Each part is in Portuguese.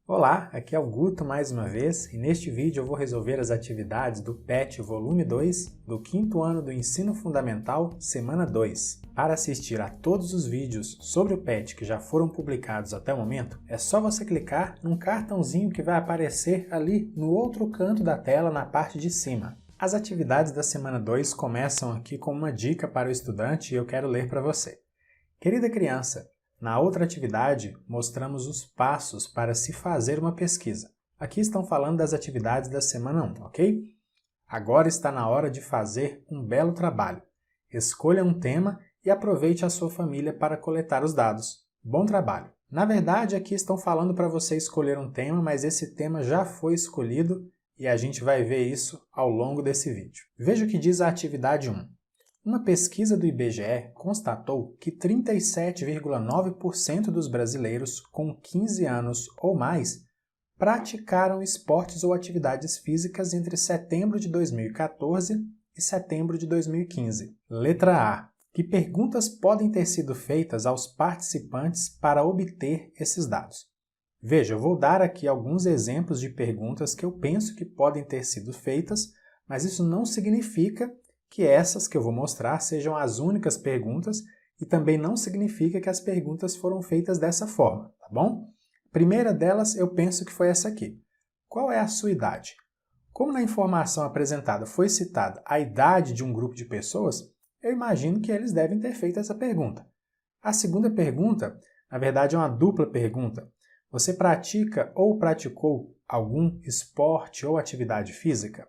Olá, aqui é o Guto mais uma vez e neste vídeo eu vou resolver as atividades do PET Volume 2 do 5º ano do Ensino Fundamental, Semana 2. Para assistir a todos os vídeos sobre o PET que já foram publicados até o momento, é só você clicar num cartãozinho que vai aparecer ali no outro canto da tela na parte de cima. As atividades da Semana 2 começam aqui com uma dica para o estudante e eu quero ler para você. Querida criança, na outra atividade, mostramos os passos para se fazer uma pesquisa. Aqui estão falando das atividades da semana 1, ok? Agora está na hora de fazer um belo trabalho. Escolha um tema e aproveite a sua família para coletar os dados. Bom trabalho! Na verdade, aqui estão falando para você escolher um tema, mas esse tema já foi escolhido e a gente vai ver isso ao longo desse vídeo. Veja o que diz a atividade 1. Uma pesquisa do IBGE constatou que 37,9% dos brasileiros com 15 anos ou mais praticaram esportes ou atividades físicas entre setembro de 2014 e setembro de 2015. Letra A. Que perguntas podem ter sido feitas aos participantes para obter esses dados? Veja, eu vou dar aqui alguns exemplos de perguntas que eu penso que podem ter sido feitas, mas isso não significa que essas que eu vou mostrar sejam as únicas perguntas e também não significa que as perguntas foram feitas dessa forma, tá bom? A primeira delas eu penso que foi essa aqui. Qual é a sua idade? Como na informação apresentada foi citada a idade de um grupo de pessoas, eu imagino que eles devem ter feito essa pergunta. A segunda pergunta, na verdade, é uma dupla pergunta. Você pratica ou praticou algum esporte ou atividade física?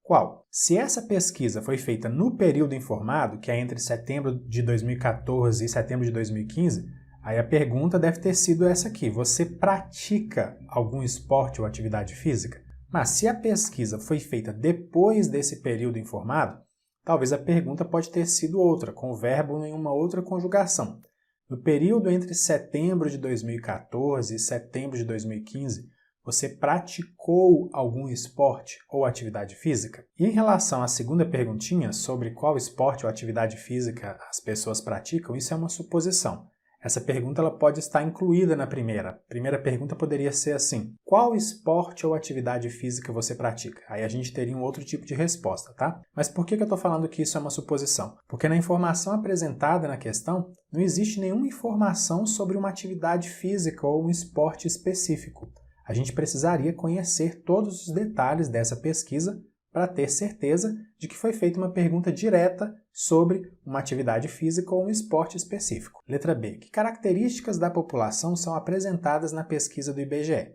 Qual? Se essa pesquisa foi feita no período informado, que é entre setembro de 2014 e setembro de 2015, aí a pergunta deve ter sido essa aqui. Você pratica algum esporte ou atividade física? Mas se a pesquisa foi feita depois desse período informado, talvez a pergunta pode ter sido outra, com o verbo em uma outra conjugação. No período entre setembro de 2014 e setembro de 2015, você praticou algum esporte ou atividade física? E em relação à segunda perguntinha, sobre qual esporte ou atividade física as pessoas praticam, isso é uma suposição. Essa pergunta ela pode estar incluída na primeira. A primeira pergunta poderia ser assim: qual esporte ou atividade física você pratica? Aí a gente teria um outro tipo de resposta, tá? Mas por que eu estou falando que isso é uma suposição? Porque na informação apresentada na questão, não existe nenhuma informação sobre uma atividade física ou um esporte específico. A gente precisaria conhecer todos os detalhes dessa pesquisa para ter certeza de que foi feita uma pergunta direta sobre uma atividade física ou um esporte específico. Letra B. Que características da população são apresentadas na pesquisa do IBGE?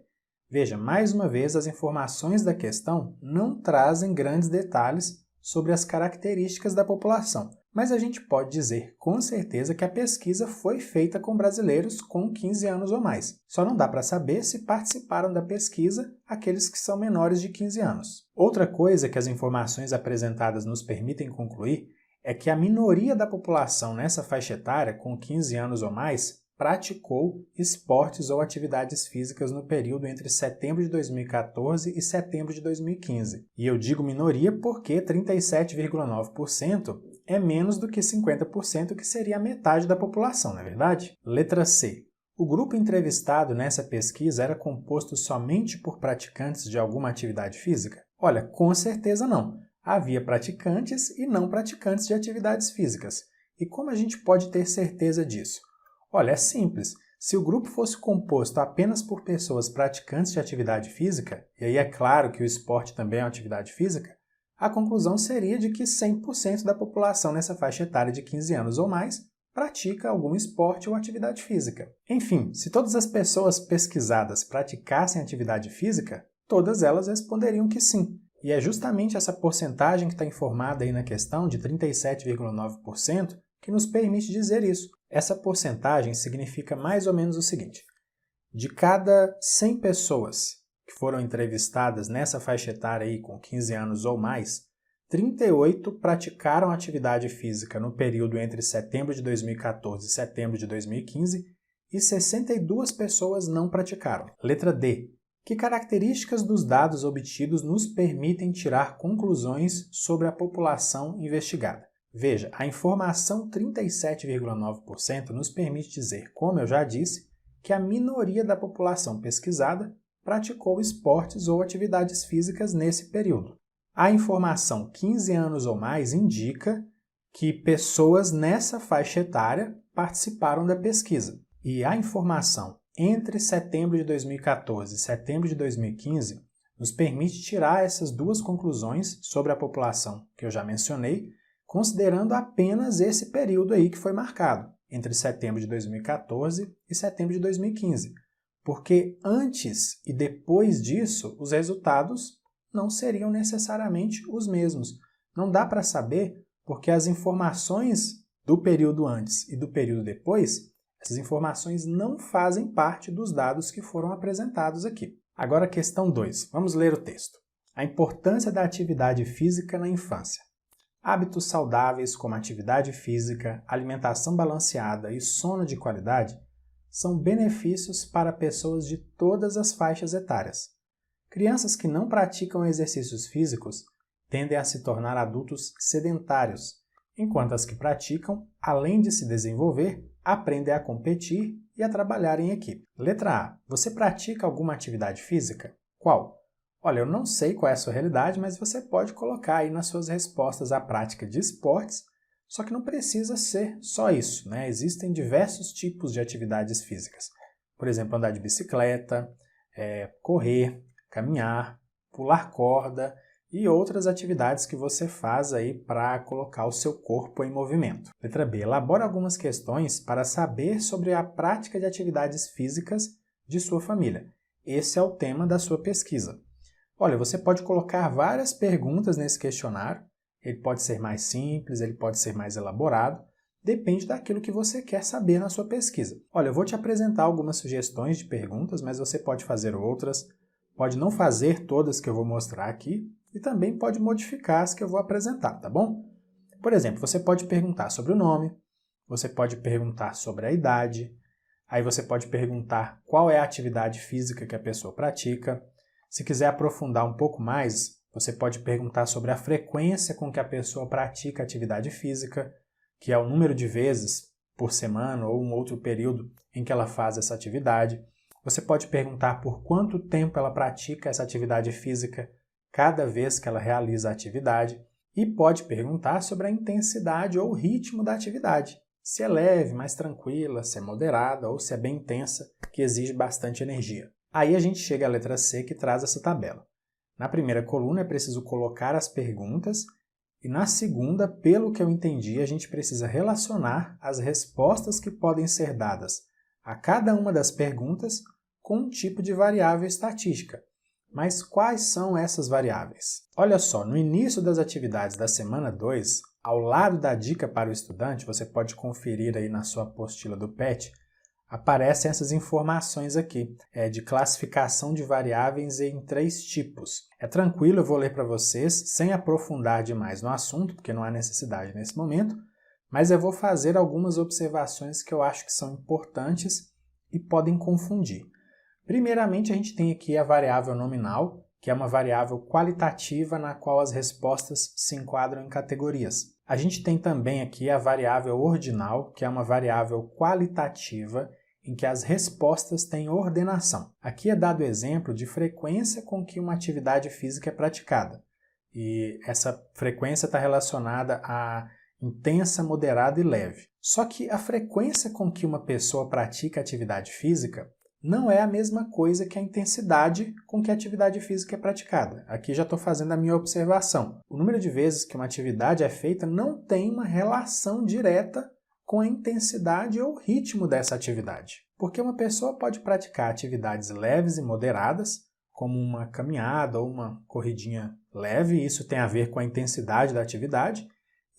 Veja, mais uma vez, as informações da questão não trazem grandes detalhes sobre as características da população, mas a gente pode dizer com certeza que a pesquisa foi feita com brasileiros com 15 anos ou mais. Só não dá para saber se participaram da pesquisa aqueles que são menores de 15 anos. Outra coisa que as informações apresentadas nos permitem concluir é que a minoria da população nessa faixa etária, com 15 anos ou mais, praticou esportes ou atividades físicas no período entre setembro de 2014 e setembro de 2015. E eu digo minoria porque 37,9% é menos do que 50%, que seria a metade da população, não é verdade? Letra C. O grupo entrevistado nessa pesquisa era composto somente por praticantes de alguma atividade física? Olha, com certeza não. Havia praticantes e não praticantes de atividades físicas. E como a gente pode ter certeza disso? Olha, é simples. Se o grupo fosse composto apenas por pessoas praticantes de atividade física, e aí é claro que o esporte também é uma atividade física, a conclusão seria de que 100% da população nessa faixa etária de 15 anos ou mais pratica algum esporte ou atividade física. Enfim, se todas as pessoas pesquisadas praticassem atividade física, todas elas responderiam que sim. E é justamente essa porcentagem que está informada aí na questão, de 37,9%, que nos permite dizer isso. Essa porcentagem significa mais ou menos o seguinte: de cada 100 pessoas que foram entrevistadas nessa faixa etária aí com 15 anos ou mais, 38 praticaram atividade física no período entre setembro de 2014 e setembro de 2015 e 62 pessoas não praticaram. Letra D. Que características dos dados obtidos nos permitem tirar conclusões sobre a população investigada? Veja, a informação 37,9% nos permite dizer, como eu já disse, que a minoria da população pesquisada praticou esportes ou atividades físicas nesse período. A informação 15 anos ou mais indica que pessoas nessa faixa etária participaram da pesquisa. E a informação entre setembro de 2014 e setembro de 2015 nos permite tirar essas duas conclusões sobre a população que eu já mencionei, considerando apenas esse período aí que foi marcado, entre setembro de 2014 e setembro de 2015. Porque antes e depois disso, os resultados não seriam necessariamente os mesmos. Não dá para saber porque as informações do período antes e do período depois, essas informações não fazem parte dos dados que foram apresentados aqui. Agora, questão 2. Vamos ler o texto. A importância da atividade física na infância. Hábitos saudáveis como atividade física, alimentação balanceada e sono de qualidade são benefícios para pessoas de todas as faixas etárias. Crianças que não praticam exercícios físicos tendem a se tornar adultos sedentários, enquanto as que praticam, além de se desenvolver, aprendem a competir e a trabalhar em equipe. Letra A. Você pratica alguma atividade física? Qual? Olha, eu não sei qual é a sua realidade, mas você pode colocar aí nas suas respostas a prática de esportes, só que não precisa ser só isso, né? Existem diversos tipos de atividades físicas. Por exemplo, andar de bicicleta, correr, caminhar, pular corda e outras atividades que você faz aí para colocar o seu corpo em movimento. Letra B. Elabore algumas questões para saber sobre a prática de atividades físicas de sua família. Esse é o tema da sua pesquisa. Olha, você pode colocar várias perguntas nesse questionário. Ele pode ser mais simples, ele pode ser mais elaborado. Depende daquilo que você quer saber na sua pesquisa. Olha, eu vou te apresentar algumas sugestões de perguntas, mas você pode fazer outras. Pode não fazer todas que eu vou mostrar aqui e também pode modificar as que eu vou apresentar, tá bom? Por exemplo, você pode perguntar sobre o nome, você pode perguntar sobre a idade, aí você pode perguntar qual é a atividade física que a pessoa pratica. Se quiser aprofundar um pouco mais, você pode perguntar sobre a frequência com que a pessoa pratica atividade física, que é o número de vezes por semana ou um outro período em que ela faz essa atividade. Você pode perguntar por quanto tempo ela pratica essa atividade física cada vez que ela realiza a atividade e pode perguntar sobre a intensidade ou ritmo da atividade, se é leve, mais tranquila, se é moderada ou se é bem intensa, que exige bastante energia. Aí a gente chega à letra C, que traz essa tabela. Na primeira coluna é preciso colocar as perguntas e na segunda, pelo que eu entendi, a gente precisa relacionar as respostas que podem ser dadas a cada uma das perguntas com um tipo de variável estatística. Mas quais são essas variáveis? Olha só, no início das atividades da semana 2, ao lado da dica para o estudante, você pode conferir aí na sua apostila do PET, aparecem essas informações aqui, de classificação de variáveis em 3 tipos. É tranquilo, eu vou ler para vocês, sem aprofundar demais no assunto, porque não há necessidade nesse momento, mas eu vou fazer algumas observações que eu acho que são importantes e podem confundir. Primeiramente, a gente tem aqui a variável nominal, que é uma variável qualitativa na qual as respostas se enquadram em categorias. A gente tem também aqui a variável ordinal, que é uma variável qualitativa em que as respostas têm ordenação. Aqui é dado o exemplo de frequência com que uma atividade física é praticada. E essa frequência está relacionada a intensa, moderada e leve. Só que a frequência com que uma pessoa pratica atividade física não é a mesma coisa que a intensidade com que a atividade física é praticada. Aqui já estou fazendo a minha observação. O número de vezes que uma atividade é feita não tem uma relação direta com a intensidade ou ritmo dessa atividade. Porque uma pessoa pode praticar atividades leves e moderadas, como uma caminhada ou uma corridinha leve, isso tem a ver com a intensidade da atividade,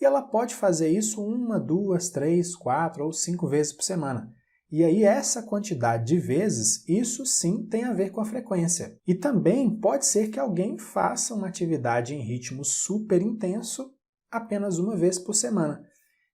e ela pode fazer isso 1, 2, 3, 4 ou 5 vezes por semana. E aí essa quantidade de vezes, isso sim tem a ver com a frequência. E também pode ser que alguém faça uma atividade em ritmo super intenso apenas 1 vez por semana.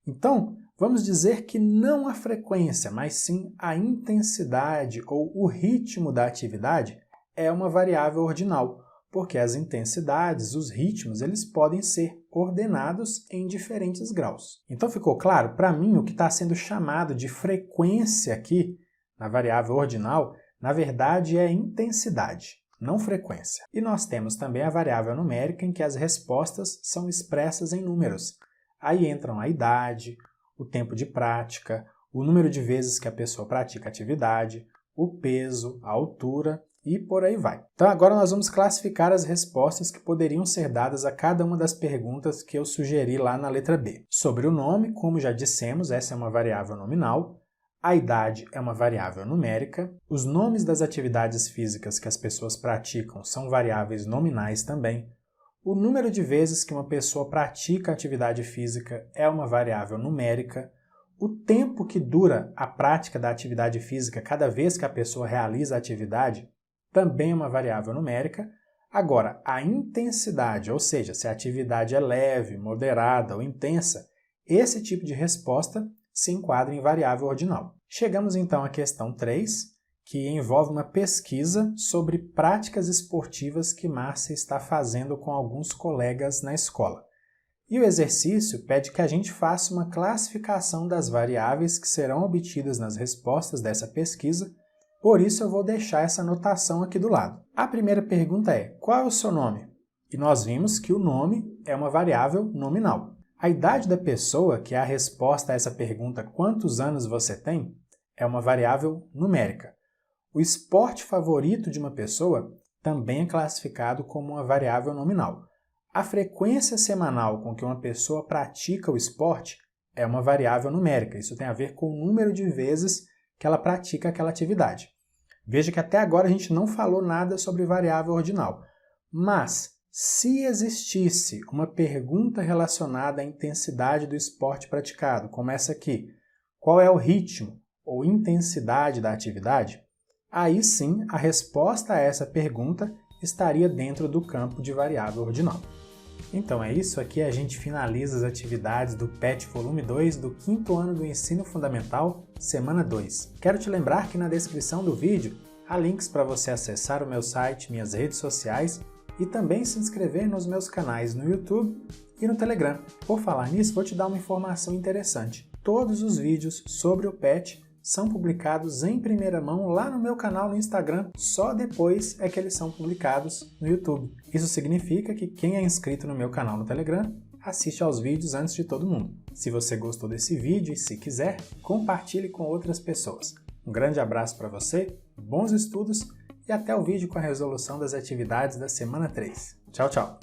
Então, vamos dizer que não a frequência, mas sim a intensidade ou o ritmo da atividade é uma variável ordinal, porque as intensidades, os ritmos, eles podem ser ordenados em diferentes graus. Então ficou claro? Para mim, o que está sendo chamado de frequência aqui, na variável ordinal, Na verdade, é intensidade, não frequência. E nós temos também a variável numérica, em que as respostas são expressas em números. Aí entram a idade, o tempo de prática, o número de vezes que a pessoa pratica a atividade, o peso, a altura e por aí vai. Então agora nós vamos classificar as respostas que poderiam ser dadas a cada uma das perguntas que eu sugeri lá na letra B. Sobre o nome, como já dissemos, essa é uma variável nominal. A idade é uma variável numérica. Os nomes das atividades físicas que as pessoas praticam são variáveis nominais também. O número de vezes que uma pessoa pratica atividade física é uma variável numérica. O tempo que dura a prática da atividade física cada vez que a pessoa realiza a atividade também é uma variável numérica. Agora, a intensidade, ou seja, se a atividade é leve, moderada ou intensa, esse tipo de resposta se enquadra em variável ordinal. Chegamos então à questão 3, que envolve uma pesquisa sobre práticas esportivas que Márcia está fazendo com alguns colegas na escola. E o exercício pede que a gente faça uma classificação das variáveis que serão obtidas nas respostas dessa pesquisa, por isso eu vou deixar essa anotação aqui do lado. A primeira pergunta é: qual é o seu nome? E nós vimos que o nome é uma variável nominal. A idade da pessoa, que é a resposta a essa pergunta, quantos anos você tem, é uma variável numérica. O esporte favorito de uma pessoa também é classificado como uma variável nominal. A frequência semanal com que uma pessoa pratica o esporte é uma variável numérica. Isso tem a ver com o número de vezes que ela pratica aquela atividade. Veja que até agora a gente não falou nada sobre variável ordinal. Mas, se existisse uma pergunta relacionada à intensidade do esporte praticado, como essa aqui, qual é o ritmo ou intensidade da atividade? Aí sim, a resposta a essa pergunta estaria dentro do campo de variável ordinal. Então é isso, aqui a gente finaliza as atividades do PET Volume 2 do 5º ano do Ensino Fundamental, Semana 2. Quero te lembrar que na descrição do vídeo há links para você acessar o meu site, minhas redes sociais e também se inscrever nos meus canais no YouTube e no Telegram. Por falar nisso, vou te dar uma informação interessante. Todos os vídeos sobre o PET são publicados em primeira mão lá no meu canal no Instagram, só depois é que eles são publicados no YouTube. Isso significa que quem é inscrito no meu canal no Telegram assiste aos vídeos antes de todo mundo. Se você gostou desse vídeo e se quiser, compartilhe com outras pessoas. Um grande abraço para você, bons estudos e até o vídeo com a resolução das atividades da semana 3. Tchau, tchau!